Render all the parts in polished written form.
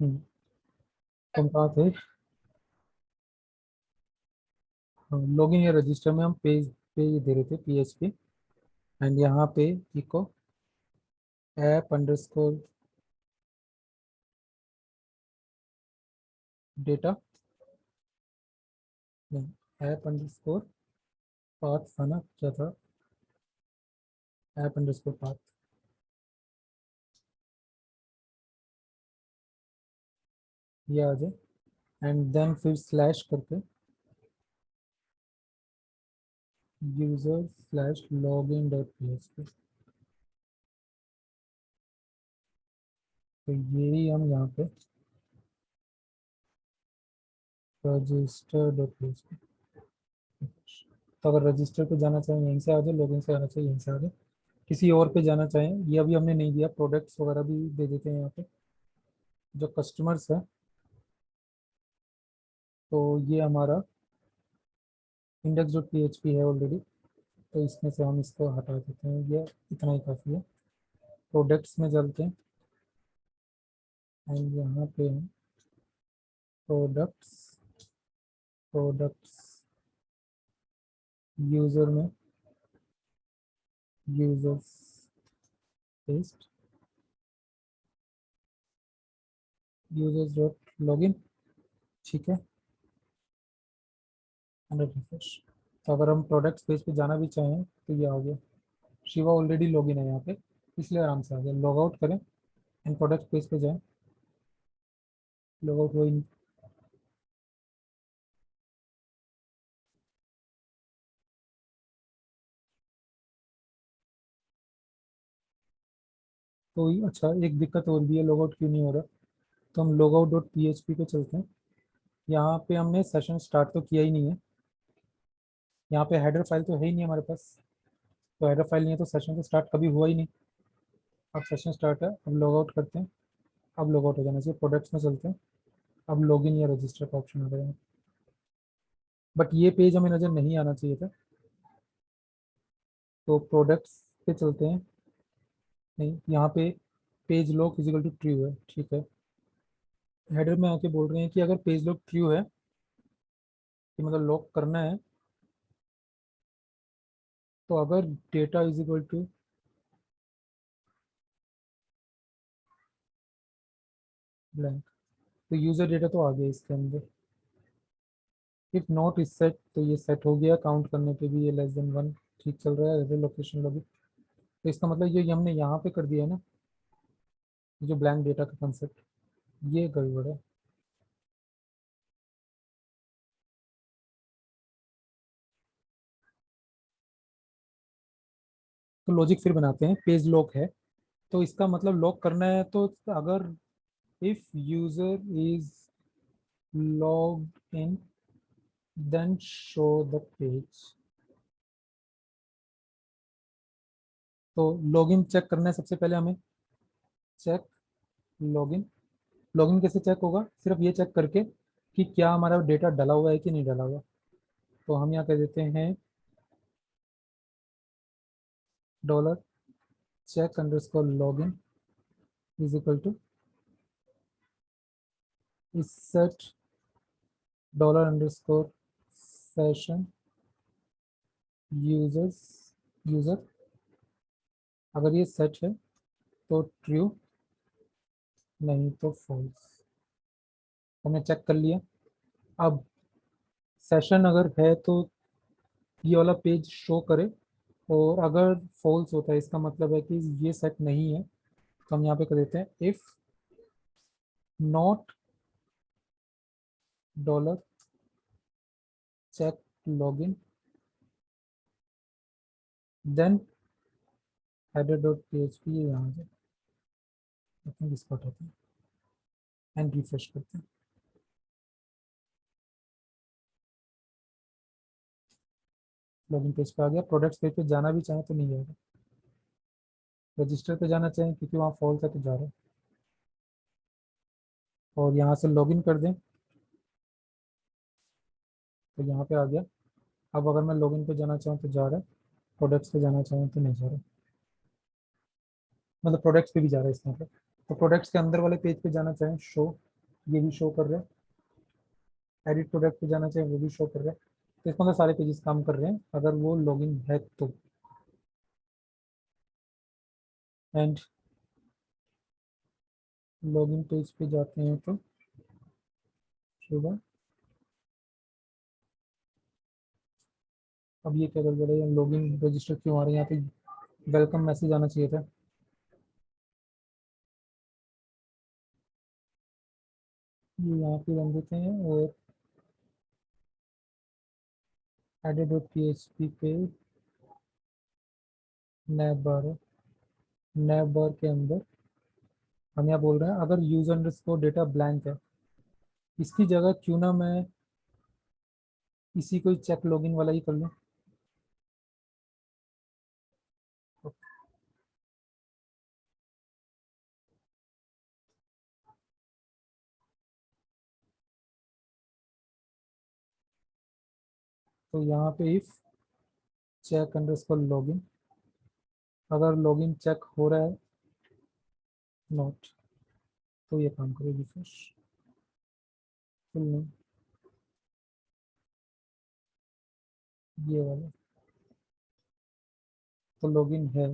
तुम कहाँ थे? लॉगिन या रजिस्टर में हम पेज दे रहे थे PHP, एंड यहाँ पे echo app underscore data, app underscore path था ना, क्या था? ऐप अंडरस्कोर पाथ, ये आ जाए, एंड देन फिर स्लैश करके user slash login dot PHP। तो यही हम यहाँ पे रजिस्टर डॉट PHP। तो अगर रजिस्टर पे जाना चाहें यहीं से आ जाए, लॉगिन से आना चाहिए यहीं से आ जाए। किसी और पे जाना चाहें, ये अभी हमने नहीं दिया, प्रोडक्ट्स वगैरह भी दे देते हैं यहाँ पे। जो कस्टमर्स है, तो ये हमारा इंडेक्स डॉट PHP है ऑलरेडी, तो इसमें से हम इसको हटा देते हैं, ये इतना ही काफ़ी है। प्रोडक्ट्स में चलते हैं, एंड यहाँ पे हम प्रोडक्ट्स प्रोडक्ट्स यूज़र में users paste users dot login, ठीक है, अंडर रिफ्रेश। तो अगर हम प्रोडक्ट्स पेज पे जाना भी चाहें तो ये आ गया, शिवा ऑलरेडी लॉगिन है यहाँ पे, इसलिए आराम से आ गया। लॉग आउट करें एंड प्रोडक्ट पेज पे जाएं, लॉग आउट हुआ ही नहीं। तो अच्छा, एक दिक्कत और भी है, लॉग आउट क्यों नहीं हो रहा? तो हम लॉग आउट डॉट PHP पे चलते हैं। यहाँ पे हमने सेशन स्टार्ट तो किया ही नहीं है, यहाँ पे हेडर फाइल तो है ही नहीं हमारे पास। तो हेडर फाइल नहीं है तो सेशन तो स्टार्ट कभी हुआ ही नहीं। अब सेशन स्टार्ट है, अब लॉग आउट करते हैं। अब लॉग आउट हो जाना चाहिए, प्रोडक्ट्स में चलते हैं। अब लॉगिन या रजिस्टर का ऑप्शन आ गया है, बट ये पेज हमें नज़र नहीं आना चाहिए था। तो प्रोडक्ट्स पे चलते हैं, नहीं यहाँ पे page lock is equal to true है, ठीक है। हेडर में आके बोल रहे हैं कि अगर पेज लॉक ट्रू है, कि मतलब लॉक करना है, तो अगर डेटा इजिकल टू ब्लैंक, तो यूजर डेटा तो आ गया इसके अंदर। इफ नॉट इज सेट, तो ये सेट हो गया, काउंट करने पे भी ये <1 ठीक चल रहा है, लोकेशन लॉगिन। तो इसका मतलब ये हमने यहाँ पे कर दिया है ना, जो ब्लैंक डेटा का कंसेप्ट, ये गड़बड़ है। तो लॉजिक फिर बनाते हैं, पेज लॉक है तो इसका मतलब लॉक करना है, तो अगर if user is logged in then show the page. तो लॉगिन चेक करना है सबसे पहले हमें, चेक लॉगिन। लॉगिन कैसे चेक होगा? सिर्फ ये चेक करके कि क्या हमारा डेटा डला हुआ है कि नहीं डला हुआ। तो हम यहाँ कह देते हैं dollar check underscore login is equal to इस set dollar underscore session users user. अगर ये सेट है तो ट्रू, नहीं तो फॉल्स। हमने चेक कर लिया। अब सेशन अगर है तो ये वाला पेज शो करे, और अगर फॉल्स होता है इसका मतलब है कि ये सेट नहीं है। तो हम यहाँ पे कर देते हैं if not dollar check login then header dot PHP, ये यहाँ से आई थिंक इसको हटाते हैं एंड रिफ्रेश करते हैं। लॉगिन पेज पे आ गया। प्रोडक्ट्स पेज पे जाना भी चाहें तो नहीं जाएगा, रजिस्टर पे जाना चाहें क्योंकि वहाँ फॉल्स है तो जा रहा है, और यहाँ से लॉगिन कर दें तो यहाँ पे आ गया। अब अगर मैं लॉगिन पे जाना चाहूँ तो जा रहा है, प्रोडक्ट्स पे जाना चाहूँ तो नहीं जा रहा, मतलब प्रोडक्ट्स पे भी जा रहा है इसका मतलब। तो प्रोडक्ट्स के अंदर वाले पेज पे जाना चाहें, शो ये भी शो कर रहा है, एडिट प्रोडक्ट पे जाना चाहिए वो भी शो कर रहा है। तो इसमें मतलब सारे पेजेस काम कर रहे हैं अगर वो लॉगिन है तो। एंड लॉगिन पेज पे जाते हैं तो होगा। अब ये क्या कर रहा है, लॉगिन रजिस्टर क्यों आ रहे हैं, यहाँ पे वेलकम मैसेज आना चाहिए था। ये यहाँ पे रन देते हैं और एडिट डॉट पी पे नैब बार है, नैब बार के अंदर हम यहाँ बोल रहे हैं अगर यूजर अंडरस्कोर डेटा ब्लैंक है, इसकी जगह क्यों ना मैं इसी कोई चेक लॉगिन वाला ही कर लूँ। तो यहाँ पे इफ चेक अंडरस्कोर लॉगिन, अगर लॉगिन चेक हो रहा है नोट, तो ये काम करेगी फिर फुल नेम ये वाला। तो लॉगिन है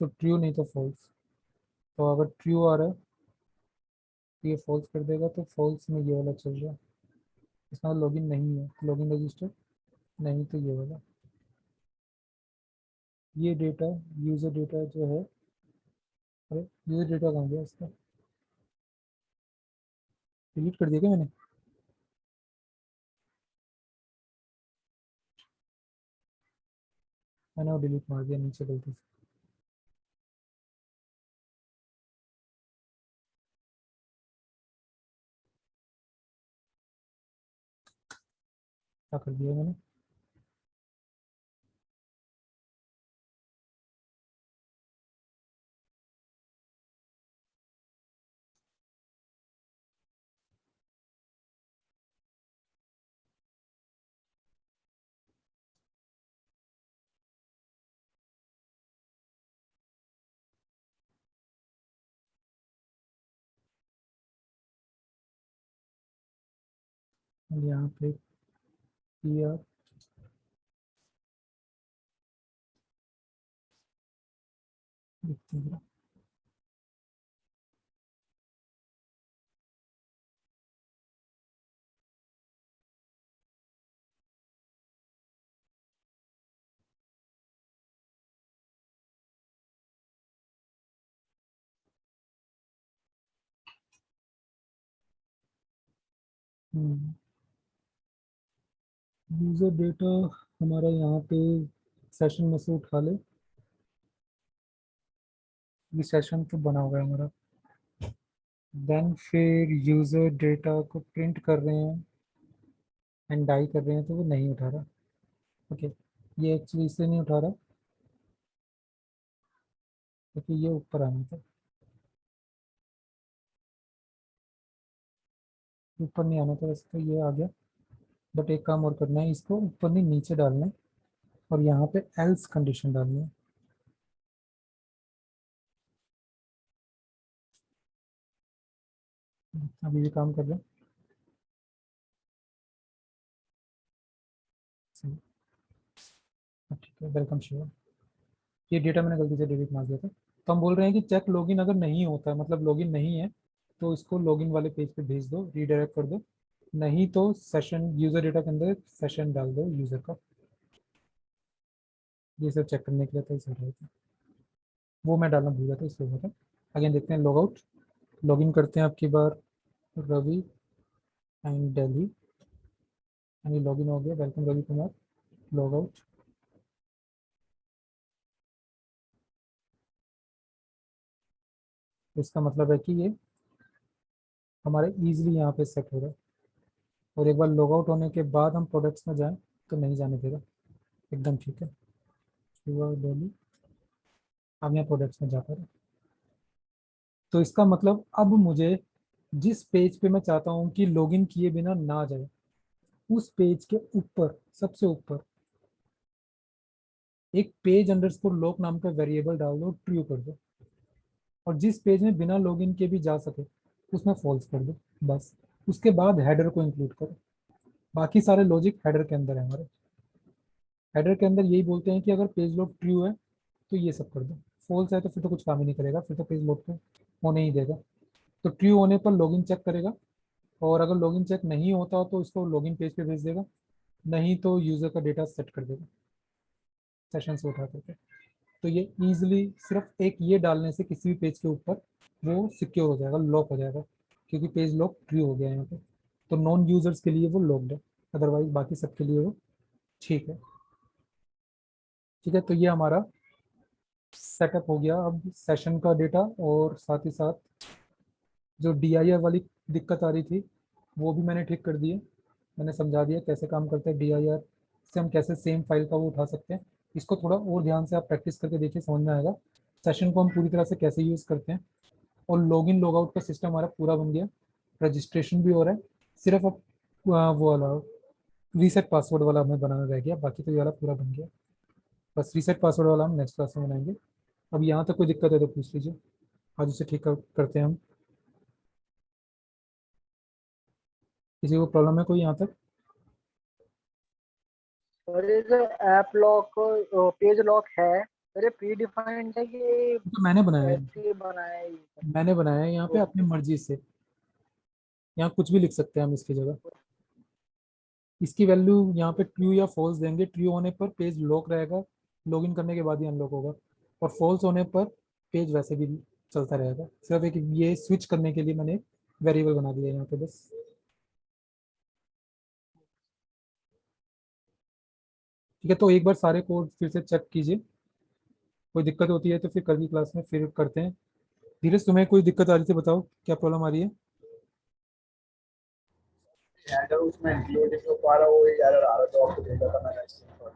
तो ट्रू, नहीं तो फॉल्स। तो अगर ट्रू आ रहा है तो ये फॉल्स कर देगा, तो फॉल्स में ये वाला चल रहा है, इसमें लॉगिन नहीं है, लॉगिन रजिस्टर नहीं तो ये वाला। ये डेटा यूजर डेटा जो है, अरे यूजर डेटा कहाँ गया इसका, डिलीट कर दिया क्या मैंने। मैंने वो डिलीट मार दिया नीचे गलती से। क्या कर दिया मैंने। और यहाँ पे पी आर लिखते हैं। यूजर डेटा हमारा यहाँ पे सेशन में से उठा ले, ये सेशन तो बना हुआ है हमारा। देन फिर यूजर डेटा को प्रिंट कर रहे हैं एंड डाई कर रहे हैं तो वो नहीं उठा रहा। ओके, ये एक्चुअली इसलिए नहीं उठा रहा क्योंकि ये ऊपर आना था, ऊपर नहीं आना था वैसे तो, ये आ गया। बट एक काम और करना है, इसको ऊपर नहीं नीचे डालना है और यहाँ पे एल्स कंडीशन डालनी है। अभी भी काम कर रहे हैं सही। ठीक है, वेलकम श्योर। ये डेटा मैंने गलती से डिलीट मार दिया था। तो हम बोल रहे हैं कि चेक लॉगिन अगर नहीं होता है, मतलब लॉगिन नहीं है, तो इसको लॉगिन वाले पेज पे भेज दो, रीडायरेक्ट कर दो। नहीं तो सेशन यूजर डेटा के अंदर सेशन डाल दो यूजर का। ये सब चेक करने के लिए तो इसे था, वो मैं डालना भूल गया था इसलिए हुआ था। अगेन देखते हैं लॉग आउट, लॉगिन करते हैं आपकी बार रवि एंड दिल्ली, यानी लॉगिन हो गया, welcome Ravi Kumar. Log out, इसका मतलब है कि ये हमारे इजीली यहाँ पे सेट हो रहा है। और एक बार लॉग आउट होने के बाद हम प्रोडक्ट्स में जाएं तो नहीं जाने देगा, एकदम ठीक है। दिल्ली, अब यहाँ प्रोडक्ट्स में जाकर है। तो इसका मतलब अब मुझे जिस पेज पे मैं चाहता हूँ कि लॉगिन किए बिना ना जाए, उस पेज के ऊपर सबसे ऊपर एक पेज अंडरस्कोर लॉक नाम का वेरिएबल डाल दो, ट्रू कर दो। और जिस पेज में बिना लॉगिन के भी जा सके, उसमें फॉल्स कर दो बस। उसके बाद हेडर को इंक्लूड करो। बाकी सारे लॉजिक हेडर के अंदर है हमारे। हेडर के अंदर यही बोलते हैं कि अगर पेज लोड ट्रू है तो ये सब कर दो, फॉल्स है तो फिर तो कुछ काम ही नहीं करेगा, फिर तो पेज लोड तो होने ही देगा। तो ट्रू होने पर लॉगिन चेक करेगा, और अगर लॉगिन चेक नहीं होता तो इसको लॉगिन पेज पे भेज देगा, नहीं तो यूज़र का डेटा सेट कर देगा सेशन से उठा करके। तो ये इजीली सिर्फ एक ये डालने से किसी भी पेज के ऊपर वो सिक्योर हो जाएगा, लॉक हो जाएगा, क्योंकि पेज लॉक ट्रू हो गया है यहाँ पे। तो नॉन यूजर्स के लिए वो लॉक्ड है, अदरवाइज बाकी सबके लिए वो ठीक है। ठीक है, तो ये हमारा सेटअप हो गया। अब सेशन का डेटा और साथ ही साथ जो DIR वाली दिक्कत आ रही थी वो भी मैंने ठीक कर दी है। मैंने समझा दिया कैसे काम करता है DIR से, हम कैसे सेम फाइल का वो उठा सकते हैं। इसको थोड़ा और ध्यान से आप प्रैक्टिस करके देखिए, समझ में आएगा सेशन को हम पूरी तरह से कैसे यूज़ करते हैं। और लॉगिन लॉगआउट का सिस्टम हमारा पूरा बन गया, रजिस्ट्रेशन भी हो रहा है। सिर्फ अब वो वाला रीसेट पासवर्ड वाला हमें बनाना रह गया, बाकी तो ये वाला पूरा बन गया। बस रीसेट पासवर्ड वाला हम नेक्स्ट क्लास में बनाएंगे। अब यहाँ तक कोई दिक्कत है तो पूछ लीजिए, आज उसे ठीक करते हैं हम। किसी को प्रॉब्लम है कोई यहाँ तक? और ये जो ऐप लॉक पेज लॉक है, अरे प्री डिफाइंड है कि तो मैंने बनाया है, ऐसे बनाया है? मैंने बनाया है यहाँ पे अपनी ओके। मर्जी से। यहाँ कुछ भी लिख सकते हैं हम इसकी जगह। इसकी वैल्यू यहाँ पे ट्रू या फॉल्स देंगे। ट्रू होने पर पेज लॉक रहेगा, लॉगिन करने के बाद ही अनलॉक होगा। और फॉल्स होने पर पेज वैसे भी चलता रहेगा। सिर्फ एक ये स्विच करने के लिए मैंने वेरिएबल बना दिया यहाँ पे बस। ठीक है, तो एक बार सारे कोड फिर से चेक कीजिए। कोई दिक्कत होती है तो फिर कल की क्लास में फिर करते हैं। धीरज, तुम्हें कोई दिक्कत आ रही थी, बताओ क्या प्रॉब्लम आ रही है? हैंडल उसमें इंक्लूड हो पा रहा, वो एरर आ रहा, तो आपको देखा था मैंने।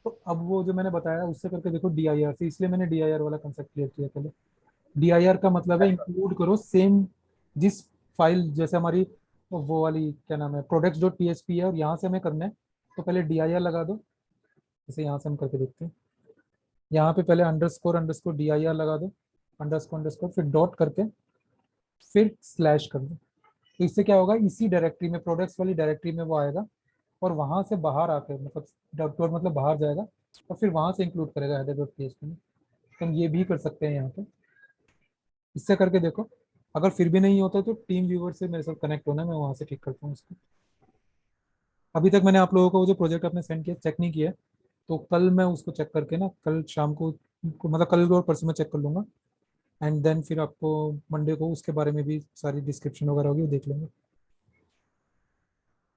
तो अब वो जो मैंने बताया उससे करके देखो DIR से, इसलिए मैंने DIR वाला कंसेप्ट क्लियर किया पहले। DIR का मतलब है इंक्लूड करो सेम जिस फाइल, जैसे हमारी वो वाली क्या नाम है products.php है, और यहाँ से हमें करना है तो पहले DIR लगा दो। जैसे यहाँ से हम करके देखते हैं, यहाँ पे पहले अंडरस्कोर अंडरस्कोर DIR लगा दो, अंडरस्कोर अंडरस्कोर फिर डॉट करके फिर स्लैश कर दो। तो इससे क्या होगा, इसी डायरेक्टरी में प्रोडक्ट्स वाली डायरेक्टरी में वो आएगा, और वहां से बाहर आकर मतलब डॉट मतलब बाहर जाएगा, और फिर वहां से इंक्लूड करेगा header.php में। तो हम ये भी कर सकते हैं यहाँ पे, इससे करके देखो। अगर फिर भी नहीं होता तो टीम व्यूवर से मेरे साथ कनेक्ट होना, मैं वहां से ठीक करता हूँ उसको। अभी तक मैंने आप लोगों को वो जो प्रोजेक्ट आपने सेंड किया चेक नहीं किया है, तो कल मैं उसको चेक करके ना, कल शाम को मतलब कल और परसों में चेक कर लूंगा। एंड देन फिर आपको मंडे को उसके बारे में भी सारी डिस्क्रिप्शन वगैरह होगी, वो देख लेंगे।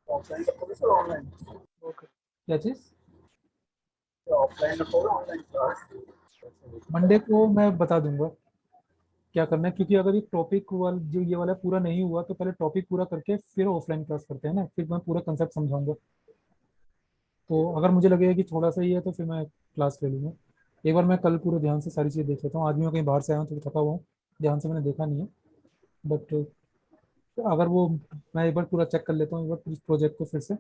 ऑफलाइन रखोगे सर ऑनलाइन? ओके। क्या चीज़? ऑफलाइन रखोगे ऑनलाइन क्लास? मंडे को मैं बता दूंगा क्या करना है, क्योंकि अगर ये टॉपिक वाला जो ये वाला पूरा नहीं हुआ तो पहले टॉपिक पूरा करके फिर ऑफलाइन क्लास करते हैं ना, फिर मैं पूरा कंसेप्ट समझाऊंगा। तो अगर मुझे लगेगा कि थोड़ा सा ही है तो फिर मैं क्लास ले लूँगा। एक बार मैं कल पूरे ध्यान से सारी चीज़ें देख लेता हूँ। आज भी मैं कहीं बाहर से आया हूँ तो थका हुआ हूँ, ध्यान से मैंने देखा नहीं है। बट अगर वो मैं एक बार पूरा चेक कर लेता हूँ एक बार इस प्रोजेक्ट को फिर से।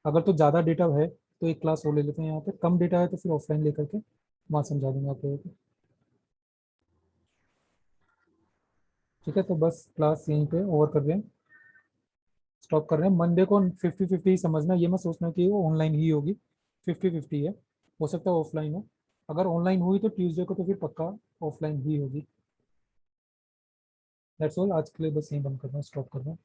अगर तो ज़्यादा डेटा है तो एक क्लास और ले लेते हैं यहाँ पे, कम डेटा है तो फिर ऑफलाइन लेकर के वहाँ समझा दूंगा आप लोगों को। ठीक है, तो बस क्लास यहीं पे ओवर कर रहे हैं, स्टॉप कर रहे हैं। मंडे को 50-50 ही समझना, ये मैं सोचना कि वो ऑनलाइन ही होगी। 50-50 है, हो सकता है ऑफलाइन हो। अगर ऑनलाइन हुई तो ट्यूसडे को तो फिर पक्का ऑफलाइन ही होगी। दैट्स ऑल, आज के लिए बस यहीं बंद कर रहा हूँ, स्टॉप कर रहा हूँ।